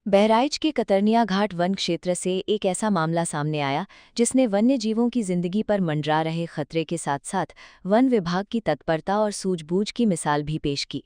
बहराइच के कतरनिया घाट वन क्षेत्र से एक ऐसा मामला सामने आया जिसने वन्य जीवों की जिंदगी पर मंडरा रहे खतरे के साथ साथ वन विभाग की तत्परता और सूझबूझ की मिसाल भी पेश की।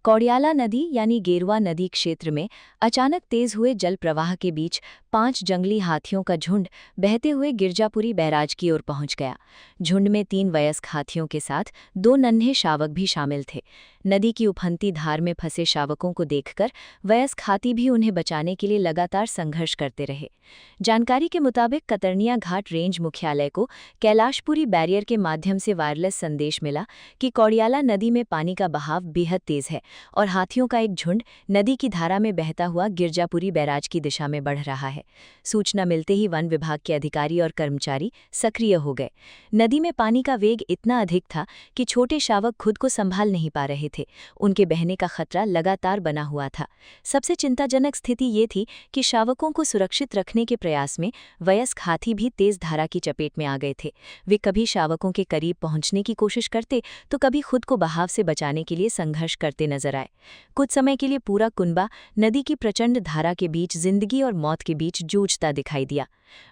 कौड़ियाला नदी यानी गेरुआ नदी क्षेत्र में अचानक तेज हुए जल प्रवाह के बीच 5 जंगली हाथियों का झुंड बहते हुए गिरजापुरी बैराज की ओर पहुंच गया। झुंड में 3 वयस्क हाथियों के साथ 2 नन्हे शावक भी शामिल थे। नदी की उफनती धार में फंसे शावकों को देखकर वयस्क हाथी भी उन्हें बचाने के लिए लगातार संघर्ष करते रहे। जानकारी के मुताबिक कतरनिया घाट रेंज मुख्यालय को कैलाशपुरी बैरियर के माध्यम से वायरलेस संदेश मिला कि कौड़ियाला नदी में पानी का बहाव बेहद तेज है और हाथियों का एक झुंड नदी की धारा में बहता हुआ गिरजापुरी बैराज की दिशा में बढ़ रहा है। सूचना मिलते ही वन विभाग के अधिकारी और कर्मचारी सक्रिय हो गए। नदी में पानी का वेग इतना अधिक था कि छोटे शावक खुद को संभाल नहीं पा रहे थे। उनके बहने का खतरा लगातार बना हुआ था। सबसे चिंताजनक स्थिति ये थी कि शावकों को सुरक्षित रखने के प्रयास में वयस्क हाथी भी तेज धारा की चपेट में आ गए थे। वे कभी शावकों के करीब पहुंचने की कोशिश करते तो कभी खुद को बहाव से बचाने के लिए संघर्ष करते नजर आए। कुछ समय के लिए पूरा कुनबा नदी की प्रचंड धारा के बीच जिंदगी और मौत के बीच जूझता दिखाई दिया।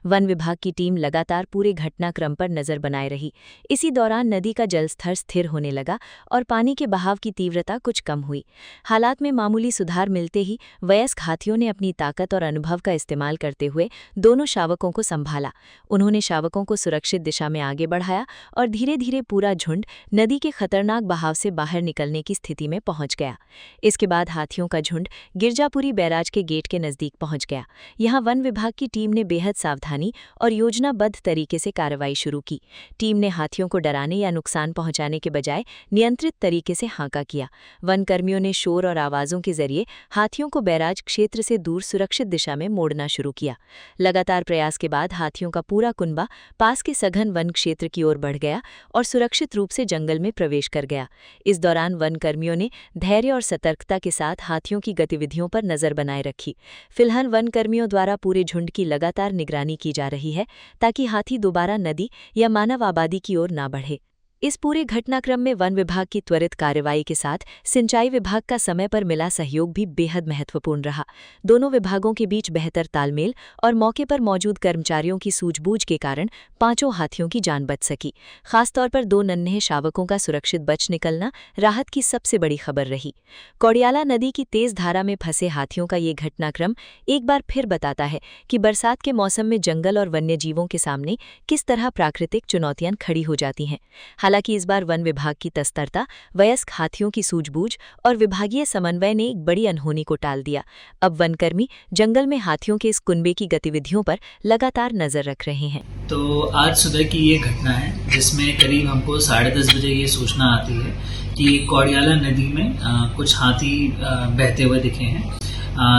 वन विभाग की टीम लगातार पूरे घटनाक्रम पर नजर बनाए रही। इसी दौरान नदी का जलस्तर स्थिर होने लगा और पानी के बहाव की तीव्रता कुछ कम हुई। हालात में मामूली सुधार मिलते ही वयस्क हाथियों ने अपनी ताकत और अनुभव का इस्तेमाल करते हुए दोनों शावकों को संभाला। उन्होंने शावकों को सुरक्षित दिशा में आगे बढ़ाया और धीरे धीरे पूरा झुंड नदी के खतरनाक बहाव से बाहर निकलने की स्थिति में पहुंच गया। इसके बाद हाथियों का झुंड गिरजापुरी बैराज के गेट के नजदीक पहुंच गया। यहां वन विभाग की टीम ने बेहद सावधानी और योजनाबद्ध तरीके से कार्रवाई शुरू की। टीम ने हाथियों को डराने या नुकसान पहुंचाने के बजाय नियंत्रित तरीके से हांका किया। वनकर्मियों ने शोर और आवाजों के जरिए हाथियों को बैराज क्षेत्र से दूर सुरक्षित दिशा में मोड़ना शुरू किया। लगातार प्रयास के बाद हाथियों का पूरा कुनबा पास के सघन वन क्षेत्र की ओर बढ़ गया और सुरक्षित रूप से जंगल में प्रवेश कर गया। इस दौरान वनकर्मियों ने धैर्य और सतर्कता के साथ हाथियों की गतिविधियों पर नजर बनाए रखी। फिलहाल वनकर्मियों द्वारा पूरे झुंड की लगातार निगरानी की जा रही है ताकि हाथी दोबारा नदी या मानव आबादी की ओर न बढ़े। इस पूरे घटनाक्रम में वन विभाग की त्वरित कार्रवाई के साथ सिंचाई विभाग का समय पर मिला सहयोग भी बेहद महत्वपूर्ण रहा। दोनों विभागों के बीच बेहतर तालमेल और मौके पर मौजूद कर्मचारियों की सूझबूझ के कारण 5 हाथियों की जान बच सकी। खासतौर पर 2 नन्हे शावकों का सुरक्षित बच निकलना राहत की सबसे बड़ी खबर रही। कौड़ियाला नदी की तेज धारा में फंसे हाथियों का ये घटनाक्रम एक बार फिर बताता है कि बरसात के मौसम में जंगल और वन्य जीवों के सामने किस तरह प्राकृतिक चुनौतियां खड़ी हो जाती हैं। हालांकि इस बार वन विभाग की तत्परता, वयस्क हाथियों की सूझबूझ और विभागीय समन्वय ने एक बड़ी अनहोनी को टाल दिया। अब वनकर्मी जंगल में हाथियों के इस कुनबे की गतिविधियों पर लगातार नजर रख रहे हैं। तो आज सुबह की ये घटना है जिसमें करीब हमको 10:30 बजे ये सूचना आती है कि कौड़ियाला नदी में कुछ हाथी बहते हुए दिखे हैं।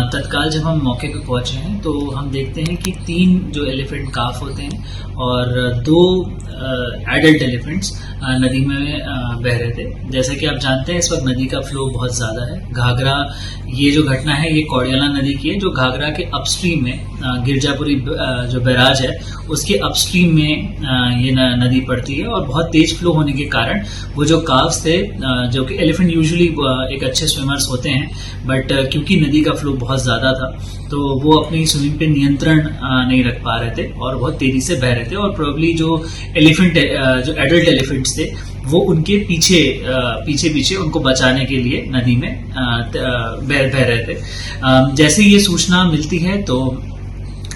तत्काल जब हम मौके पर पहुंचे हैं तो हम देखते हैं कि 3 जो एलिफेंट काफ होते हैं और 2 एडल्ट एलिफेंट्स नदी में बह रहे थे। जैसे कि आप जानते हैं इस वक्त नदी का फ्लो बहुत ज़्यादा है। घाघरा, ये जो घटना है ये कौड़ियाला नदी की है जो घाघरा के अपस्ट्रीम में गिरजापुरी जो बैराज है उसके अपस्ट्रीम में ये नदी पड़ती है और बहुत तेज फ्लो होने के कारण वो जो काव्स थे, जो कि एलिफेंट यूजुअली एक अच्छे स्विमर्स होते हैं, बट क्योंकि नदी का फ्लो बहुत ज़्यादा था तो वो अपनी स्विमिंग पे नियंत्रण नहीं रख पा रहे थे और बहुत तेजी से बह रहे थे और प्रोबेबली जो एडल्ट एलिफेंट्स थे वो उनके पीछे उनको बचाने के लिए नदी में बह रहे थे। जैसे ये सूचना मिलती है तो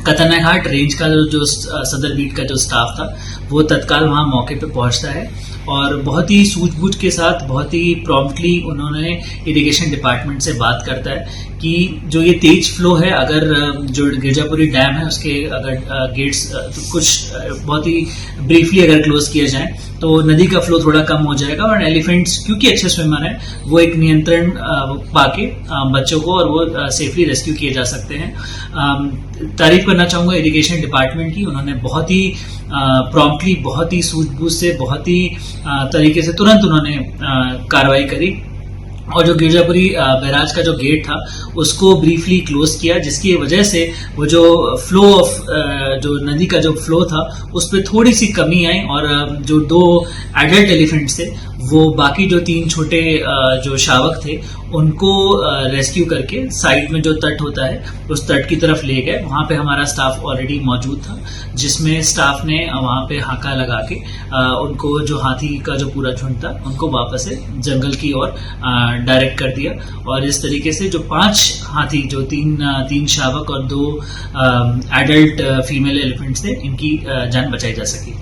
कतरनिया घाट रेंज का जो सदर बीट का जो स्टाफ था वो तत्काल वहाँ मौके पे पहुँचता है और बहुत ही सूझबूझ के साथ, बहुत ही प्रॉम्प्टली उन्होंने इरिगेशन डिपार्टमेंट से बात करता है कि जो ये तेज फ्लो है, अगर जो गिरजापुरी डैम है उसके अगर गेट्स कुछ बहुत ही ब्रीफली अगर क्लोज किया जाए तो नदी का फ्लो थोड़ा कम हो जाएगा और एलिफेंट्स क्योंकि अच्छे स्विमर हैं वो एक नियंत्रण पाके बच्चों को और वो सेफली रेस्क्यू किए जा सकते हैं। तारीफ करना चाहूँगा इरिगेशन डिपार्टमेंट की, उन्होंने बहुत ही प्रॉम्प्टली, बहुत ही सूझबूझ से, बहुत ही तरीके से तुरंत उन्होंने कार्रवाई करी और जो गिरजापुरी बैराज का जो गेट था उसको ब्रीफली क्लोज किया, जिसकी वजह से वो जो फ्लो ऑफ जो नदी का जो फ्लो था उस पर थोड़ी सी कमी आई, और जो 2 एडल्ट एलिफेंट्स थे वो बाकी जो 3 छोटे जो शावक थे उनको रेस्क्यू करके साइड में जो तट होता है उस तट की तरफ ले गए। वहाँ पे हमारा स्टाफ ऑलरेडी मौजूद था, जिसमें स्टाफ ने वहाँ पे हाका लगा के उनको जो हाथी का जो पूरा झुंड था उनको वापस से जंगल की ओर डायरेक्ट कर दिया। और इस तरीके से जो 5 हाथी, जो 3 शावक और 2 एडल्ट फीमेल एलिफेंट्स थे, इनकी जान बचाई जा सकी।